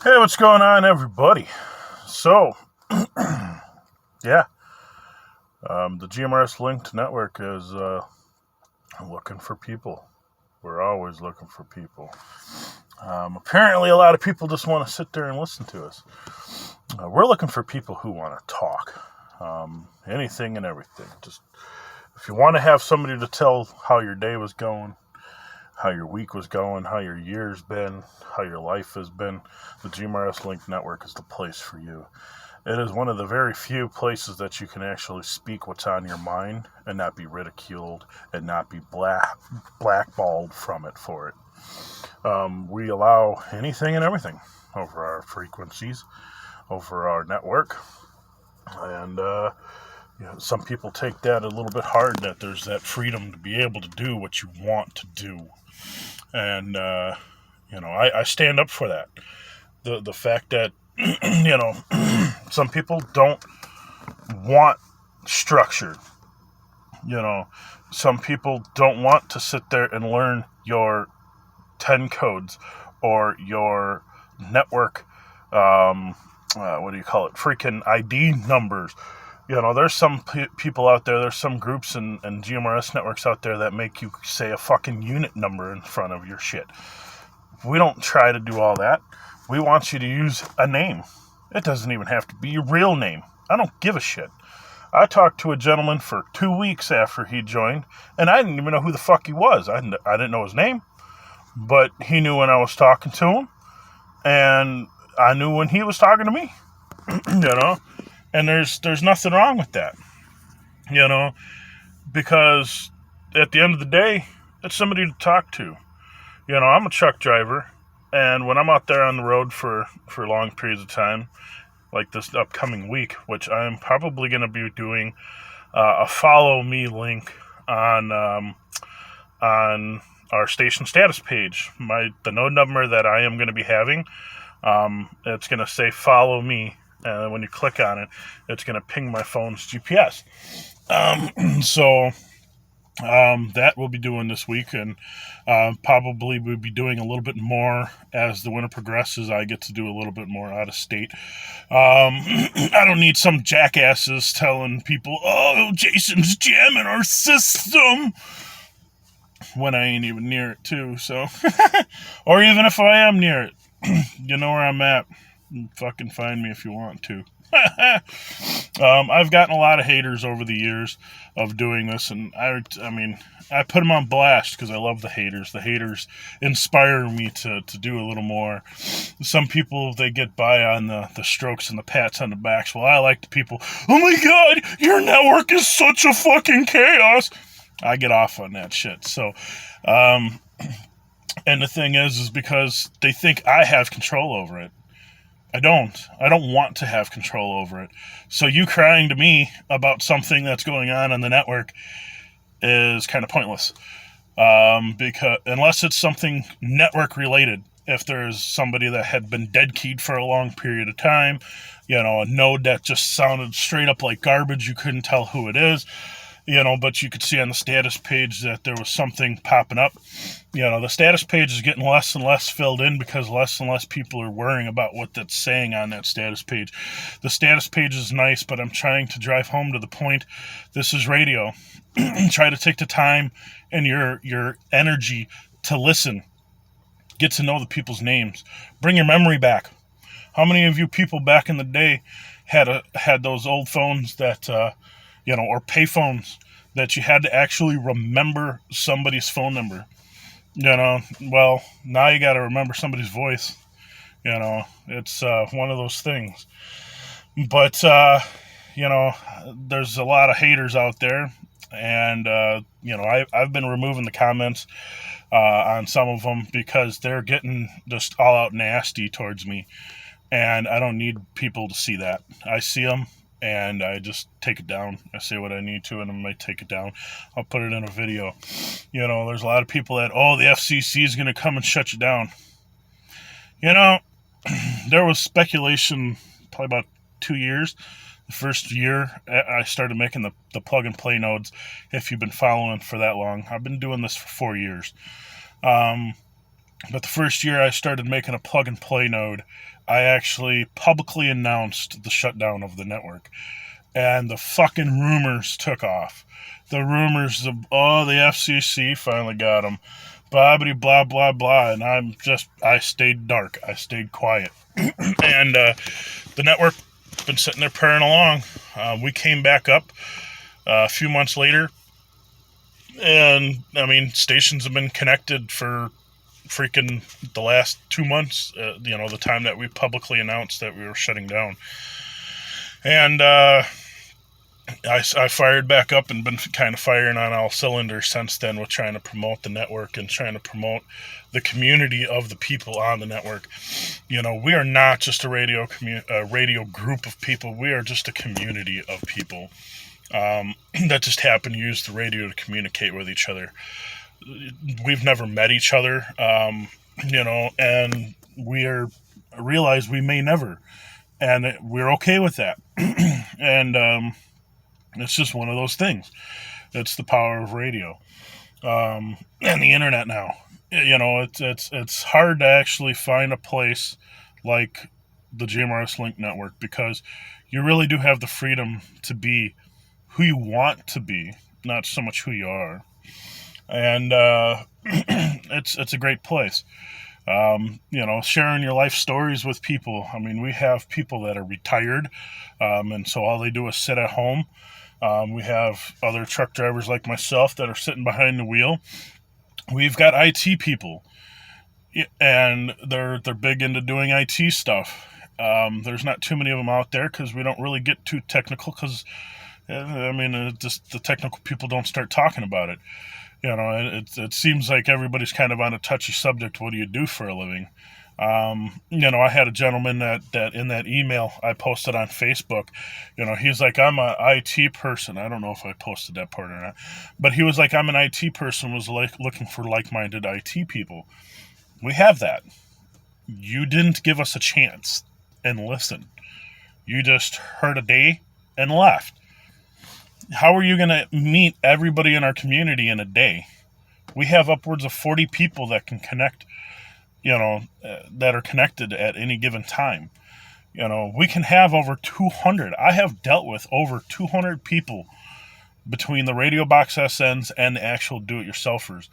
Hey, what's going on, everybody? So, yeah, the GMRS Linked Network is looking for people. We're always looking for people. Apparently, a lot of people just want to sit there and listen to us. We're looking for people who want to talk. Anything and everything. Just if you want to have somebody to tell how your day was going, how your week was going, how your year's been, how your life has been, the GMRS Link Network is the place for you. It is one of the very few places that you can actually speak what's on your mind and not be ridiculed and not be blackballed from it for it. We allow anything and everything over our frequencies, over our network. And some people take that a little bit hard, that there's that freedom to be able to do what you want to do. And, I stand up for that. The fact that, some people don't want structure. Some people don't want to sit there and learn your 10 codes or your network, freaking ID numbers. There's some people out there, there's some groups and GMRS networks out there that make you say a fucking unit number in front of your shit. We don't try to do all that. We want you to use a name. It doesn't even have to be your real name. I don't give a shit. I talked to a gentleman for 2 weeks after he joined, and I didn't even know who the fuck he was. I didn't know his name, but he knew when I was talking to him, and I knew when he was talking to me, And there's nothing wrong with that, because at the end of the day, it's somebody to talk to. I'm a truck driver, and when I'm out there on the road for long periods of time, like this upcoming week, which I'm probably going to be doing a follow me link on our station status page. The node number that I am going to be having, it's going to say follow me. And when you click on it, it's going to ping my phone's GPS. That we'll be doing this week, and probably we'll be doing a little bit more as the winter progresses. I get to do a little bit more out of state. I don't need some jackasses telling people, "Oh, Jason's jamming our system," when I ain't even near it too. So, or even if I am near it, you know where I'm at. Fucking find me if you want to. I've gotten a lot of haters over the years of doing this, and I put them on blast because I love the haters. The haters inspire me to do a little more. Some people, they get by on the strokes and the pats on the backs. Well, I like the people, "Oh my god, your network is such a fucking chaos." I get off on that shit. So, and the thing is because they think I have control over it. I don't want to have control over it. So you crying to me about something that's going on the network is kind of pointless. Because unless it's something network related, if there's somebody that had been dead keyed for a long period of time, a node that just sounded straight up like garbage, you couldn't tell who it is. But you could see on the status page that there was something popping up. The status page is getting less and less filled in because less and less people are worrying about what that's saying on that status page. The status page is nice, but I'm trying to drive home to the point. This is radio. Try to take the time and your energy to listen. Get to know the people's names. Bring your memory back. How many of you people back in the day had those old phones that... or pay phones that you had to actually remember somebody's phone number. Well, now you got to remember somebody's voice. It's one of those things. But, there's a lot of haters out there. And, I've been removing the comments on some of them because they're getting just all out nasty towards me. And I don't need people to see that. I see them. And I just take it down. I say what I need to, and I might take it down. I'll put it in a video. There's a lot of people that, the FCC is going to come and shut you down. There was speculation probably about 2 years. The first year, I started making the plug-and-play nodes, if you've been following for that long. I've been doing this for 4 years. But the first year I started making a plug and play node, I actually publicly announced the shutdown of the network. And the fucking rumors took off. The rumors of, oh, the FCC finally got them. Blah, blah, blah, blah. And I stayed dark. I stayed quiet. And the network been sitting there purring along. We came back up a few months later. And, I mean, stations have been connected for freaking the last 2 months, the time that we publicly announced that we were shutting down. And I fired back up and been kind of firing on all cylinders since then with trying to promote the network and trying to promote the community of the people on the network. We are not just a radio group of people. We are just a community of people that just happen to use the radio to communicate with each other. We've never met each other, and realize we may never, and we're okay with that. And it's just one of those things. It's the power of radio, and the internet now. It's hard to actually find a place like the JMRS Link Network, because you really do have the freedom to be who you want to be, not so much who you are. And it's a great place. Sharing your life stories with people. I mean, we have people that are retired, and so all they do is sit at home. We have other truck drivers like myself that are sitting behind the wheel. We've got IT people, and they're big into doing IT stuff. There's not too many of them out there because we don't really get too technical, because just the technical people don't start talking about it. It seems like everybody's kind of on a touchy subject. What do you do for a living? I had a gentleman that in that email I posted on Facebook, he's like, I'm a IT person. I don't know if I posted that part or not, but he was like, I'm an IT person, was like looking for like-minded IT people. We have that. You didn't give us a chance and listen. You just heard a day and left. How are you going to meet everybody in our community in a day? We have upwards of 40 people that can connect, that are connected at any given time. We can have over 200. I have dealt with over 200 people between the radio box SNs and the actual do-it-yourselfers.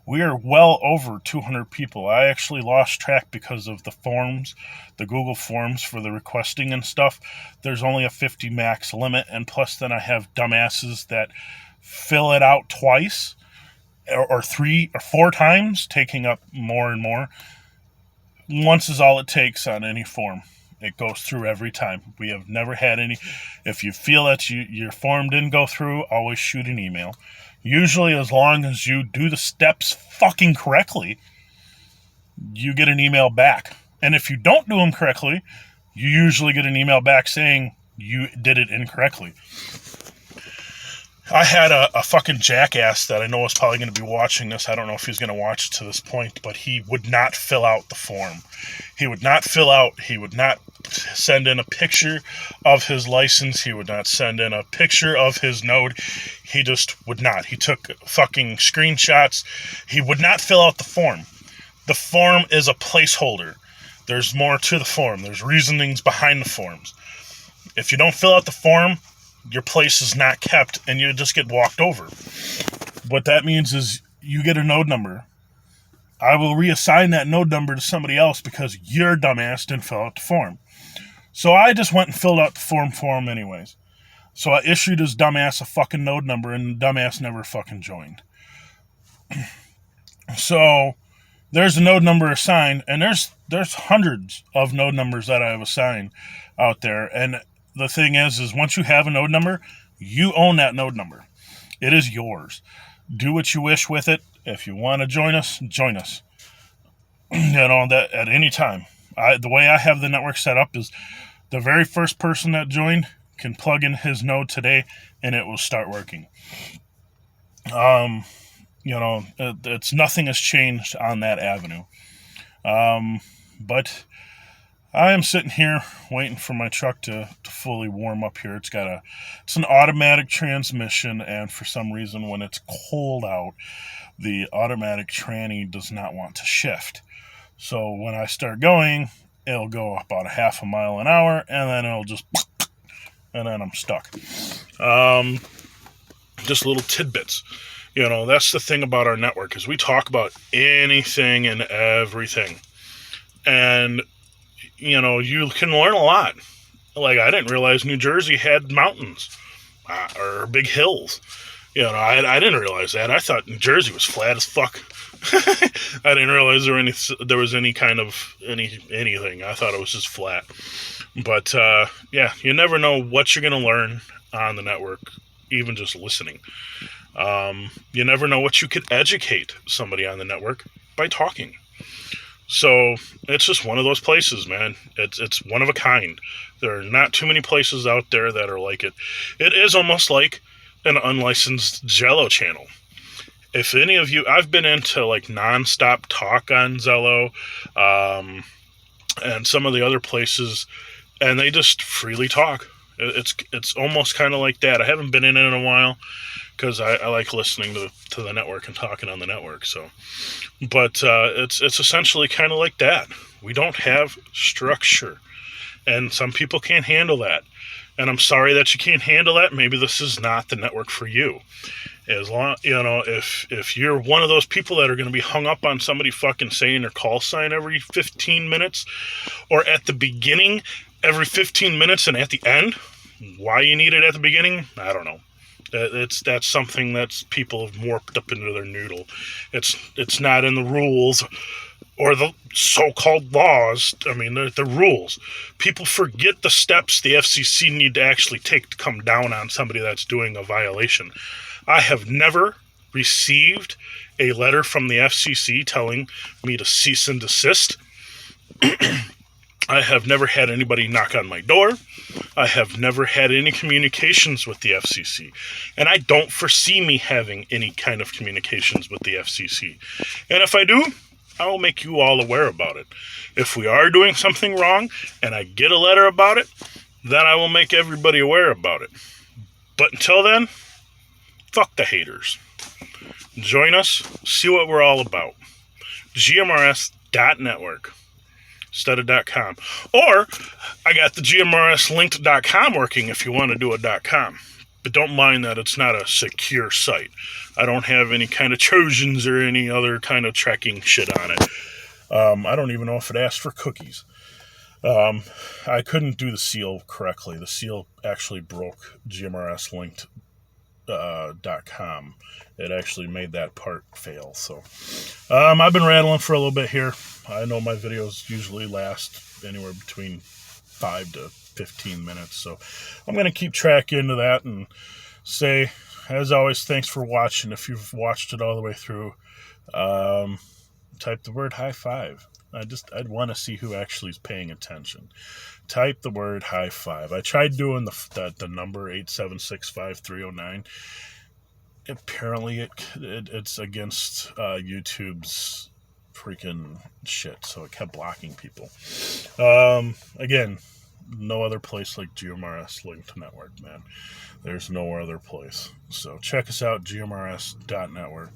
We are well over 200 people. I actually lost track because of the forms, the Google forms for the requesting and stuff. There's only a 50 max limit, and plus then I have dumbasses that fill it out twice or 3 or 4 times, taking up more and more. Once is all it takes on any form. It goes through every time. We have never had any. If you feel that your form didn't go through, always shoot an email. Usually, as long as you do the steps fucking correctly, you get an email back. And if you don't do them correctly, you usually get an email back saying you did it incorrectly. I had a fucking jackass that I know is probably going to be watching this. I don't know if he's going to watch it to this point, but he would not fill out the form. He would not send in a picture of his license. He would not send in a picture of his node. He just would not. He took fucking screenshots. He would not fill out the form. The form is a placeholder. There's more to the form. There's reasonings behind the forms. If you don't fill out the form, your place is not kept, and you just get walked over. What that means is you get a node number. I will reassign that node number to somebody else because your dumbass didn't fill out the form. So I just went and filled out the form for him anyways. So I issued his dumbass a fucking node number, and the dumbass never fucking joined. So there's a node number assigned, and there's hundreds of node numbers that I have assigned out there. And the thing is once you have a node number, you own that node number. It is yours. Do what you wish with it. If you want to join us, join us. That at any time. The way I have the network set up is the very first person that joined can plug in his node today, and it will start working. It's nothing has changed on that avenue. But I am sitting here waiting for my truck to fully warm up here. It's an automatic transmission, and for some reason when it's cold out, the automatic tranny does not want to shift. So when I start going, it'll go about a half a mile an hour, and then it'll just, and then I'm stuck. Just little tidbits. That's the thing about our network, is we talk about anything and everything. And, you can learn a lot. Like, I didn't realize New Jersey had mountains or big hills. I didn't realize that. I thought New Jersey was flat as fuck. I didn't realize there was any kind of anything. I thought it was just flat. But yeah, you never know what you're gonna learn on the network, even just listening. You never know what you could educate somebody on the network by talking. So it's just one of those places, man. It's one of a kind. There are not too many places out there that are like it. It is almost like an unlicensed Jello channel. If any of you, I've been into like nonstop talk on Zello, and some of the other places, and they just freely talk. It's almost kind of like that. I haven't been in it in a while because I like listening to the network and talking on the network. So, but it's essentially kind of like that. We don't have structure, and some people can't handle that. And I'm sorry that you can't handle that. Maybe this is not the network for you. As long, if you're one of those people that are going to be hung up on somebody fucking saying their call sign every 15 minutes, or at the beginning every 15 minutes and at the end, why you need it at the beginning, I don't know. That's something that people have warped up into their noodle. It's not in the rules or the so-called laws. I mean, the rules. People forget the steps the FCC need to actually take to come down on somebody that's doing a violation. I have never received a letter from the FCC telling me to cease and desist. I have never had anybody knock on my door. I have never had any communications with the FCC. And I don't foresee me having any kind of communications with the FCC. And if I do, I will make you all aware about it. If we are doing something wrong and I get a letter about it, then I will make everybody aware about it. But until then, fuck the haters. Join us, see what we're all about. GMRS.network instead of .com. Or, I got the GMRSlinked.com working if you want to do a .com. But don't mind that it's not a secure site. I don't have any kind of Trojans or any other kind of tracking shit on it. I don't even know if it asked for cookies. I couldn't do the seal correctly. The seal actually broke GMRSlinked.com. It actually made that part fail. So I've been rattling for a little bit here. I know my videos usually last anywhere between 5 to 15 minutes. So I'm going to keep track into that and say, as always, thanks for watching. If you've watched it all the way through, type the word high five. I'd want to see who actually is paying attention. Type the word high five. I tried doing the number 8765309. Apparently it's against YouTube's freaking shit, so it kept blocking people. Again, no other place like GMRS Linked Network, man. There's no other place. So check us out, GMRS.network.